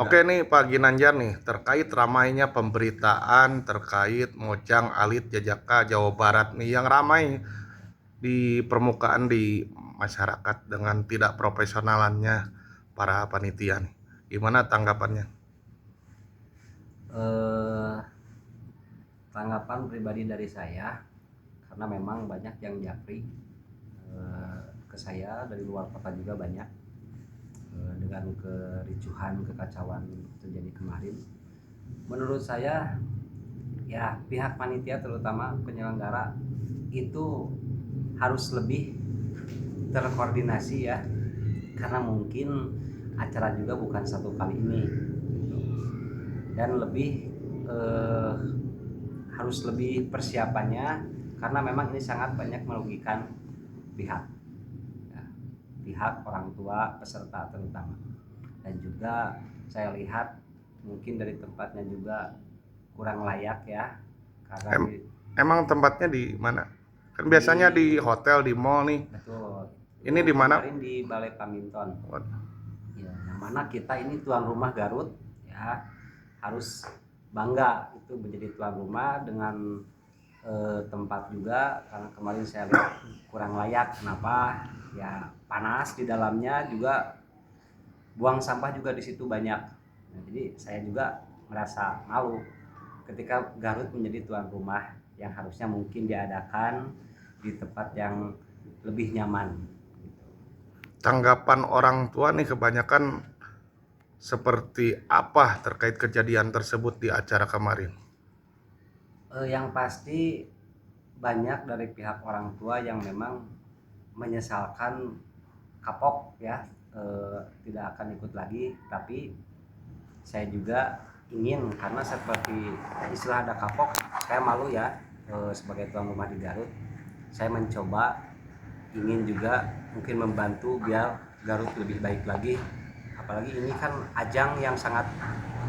Oke nih Pak Ginanjar nih, terkait ramainya pemberitaan terkait Mojang Alit Jajaka Jawa Barat nih yang ramai di permukaan di masyarakat dengan tidak profesionalannya para panitia nih. Gimana tanggapannya? eh, Tanggapan pribadi dari saya, karena memang banyak yang japri ke saya dari luar kota juga banyak, dengan kericuhan kekacauan terjadi kemarin. Menurut saya, ya pihak panitia terutama penyelenggara itu harus lebih terkoordinasi ya, karena mungkin acara juga bukan satu kali ini, dan lebih eh, harus lebih persiapannya, karena memang ini sangat banyak merugikan pihak ya, pihak orang tua peserta terutama. Dan juga saya lihat mungkin dari tempatnya juga kurang layak ya, karena Em Emang tempatnya di mana? Kan biasanya di di hotel, di mall nih. betul Ini itu di mana? kemarin di Balai Paminton ya, yang mana kita ini tuan rumah Garut ya, harus bangga itu menjadi tuan rumah dengan tempat juga, karena kemarin saya lihat kurang layak. Kenapa? Ya panas di dalamnya, juga buang sampah juga di situ banyak. Nah, jadi saya juga merasa malu ketika Garut menjadi tuan rumah yang harusnya mungkin diadakan di tempat yang lebih nyaman. Tanggapan orang tua nih kebanyakan seperti apa terkait kejadian tersebut di acara kemarin? Yang pasti banyak dari pihak orang tua yang memang menyesalkan kapok ya, tidak akan ikut lagi. Tapi saya juga ingin, karena seperti istilah ada kapok, saya malu ya, sebagai tuan rumah di Garut. Saya mencoba ingin juga mungkin membantu biar Garut lebih baik lagi, apalagi ini kan ajang yang sangat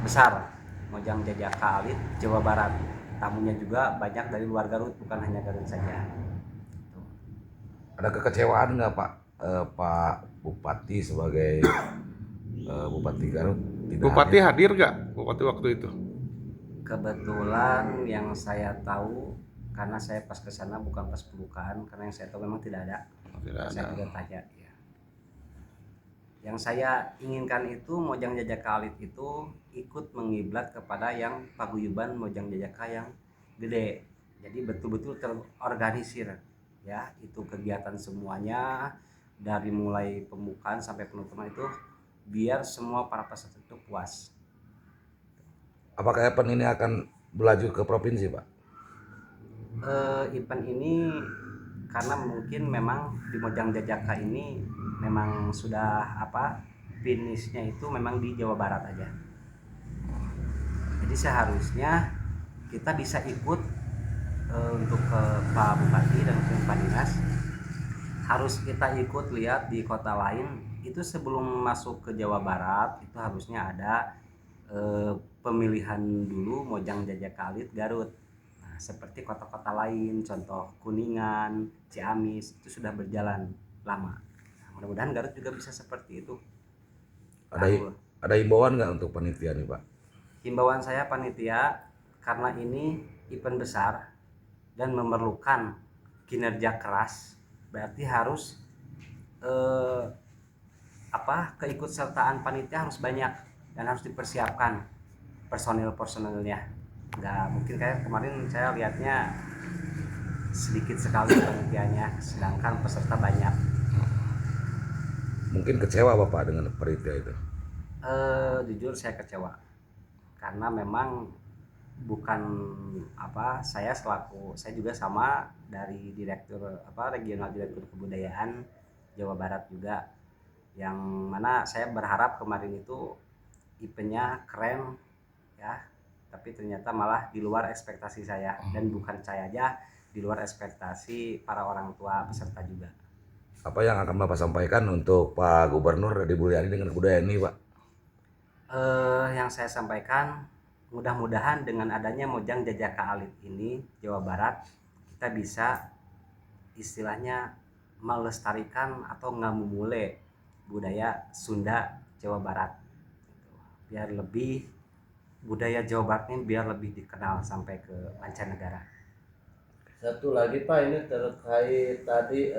besar, Mojang Jajaka Alit Jawa Barat, tamunya juga banyak dari luar Garut, bukan hanya Garut saja. Ada kekecewaan nggak Pak, Pak Bupati sebagai Bupati Garut tidak Bupati hadir? hadir gak Bupati waktu itu? Kebetulan yang saya tahu, karena saya pas ke sana bukan pas pembukaan, karena yang saya tahu memang tidak ada. Tidak Saya ada. juga tanya ya. Yang saya inginkan itu Mojang Jajaka Alit itu ikut mengiblat kepada yang paguyuban Mojang Jajaka yang gede. Jadi betul-betul terorganisir ya, itu kegiatan semuanya dari mulai pembukaan sampai penutupan itu, biar semua para peserta itu puas. Apakah event ini akan berlanjut ke provinsi Pak? Event ini karena mungkin memang di Mojang Jajaka ini memang sudah finishnya itu memang di Jawa Barat aja. Jadi seharusnya kita bisa ikut, untuk ke Pak Bupati dan ke Pak Dinas, harus kita ikut lihat di kota lain itu sebelum masuk ke Jawa Barat itu harusnya ada pemilihan dulu Mojang Jajakalit Garut. Nah, seperti kota-kota lain, contoh Kuningan, Ciamis, itu sudah berjalan lama. Nah, mudah-mudahan Garut juga bisa seperti itu. Ada Lalu ada himbauan nggak untuk panitia nih Pak? himbauan saya panitia, karena ini event besar dan memerlukan kinerja keras, berarti harus eh, keikutsertaan panitia harus banyak dan harus dipersiapkan personil-personilnya. Nggak mungkin kayak kemarin saya lihatnya sedikit sekali panitianya, sedangkan peserta banyak. Mungkin kecewa Bapak dengan panitia itu. Jujur saya kecewa, karena memang bukan saya selaku, saya juga sama dari direktur regional direktur kebudayaan Jawa Barat juga, yang mana saya berharap kemarin itu eventnya keren ya, tapi ternyata malah di luar ekspektasi saya, dan bukan saya aja, di luar ekspektasi para orang tua peserta juga. Apa yang akan Bapak sampaikan untuk Pak Gubernur Deddy Mulyadi dengan kebudayaan ini Pak? Yang saya sampaikan, mudah-mudahan dengan adanya Mojang Jajaka Alit ini Jawa Barat, kita bisa istilahnya melestarikan atau ngamumule budaya Sunda Jawa Barat. biar lebih budaya Jawa Barat ini biar lebih dikenal sampai ke mancanegara. Satu lagi Pak, ini terkait tadi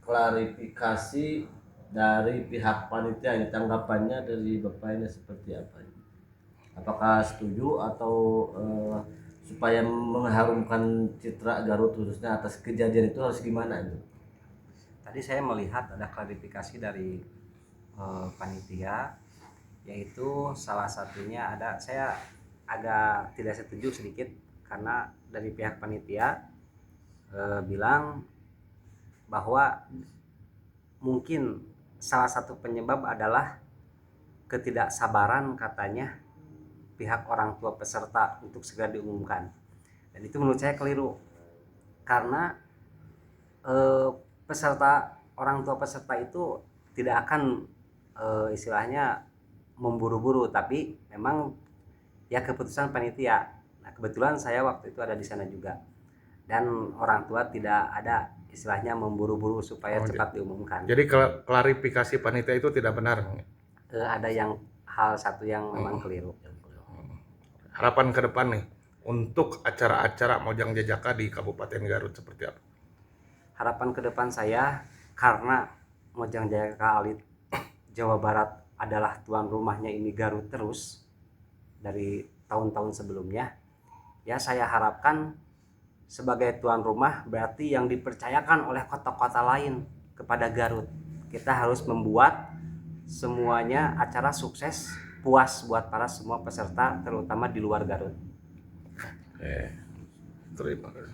klarifikasi dari pihak panitia, ini tanggapannya dari Bapak ini seperti apa? Apakah setuju atau supaya mengharumkan citra Garut khususnya atas kejadian itu harus gimana itu? Tadi saya melihat ada klarifikasi dari panitia, yaitu salah satunya saya agak tidak setuju sedikit karena dari pihak panitia bilang bahwa mungkin salah satu penyebab adalah ketidaksabaran katanya pihak orang tua peserta untuk segera diumumkan, dan itu menurut saya keliru karena orang tua peserta itu tidak akan istilahnya memburu-buru, tapi memang ya keputusan panitia. Nah, kebetulan saya waktu itu ada di sana juga, dan orang tua tidak ada istilahnya memburu-buru supaya cepat diumumkan. Jadi klarifikasi panitia itu tidak benar. Ada hal satu yang memang keliru. Harapan ke depan nih untuk acara-acara Mojang Jajaka di Kabupaten Garut seperti apa? Harapan ke depan saya, karena Mojang Jajaka Alit Jawa Barat adalah tuan rumahnya ini Garut terus dari tahun-tahun sebelumnya, ya saya harapkan sebagai tuan rumah berarti yang dipercayakan oleh kota-kota lain kepada Garut, kita harus membuat semuanya acara sukses, puas buat para semua peserta, terutama di luar Garut. Terima kasih.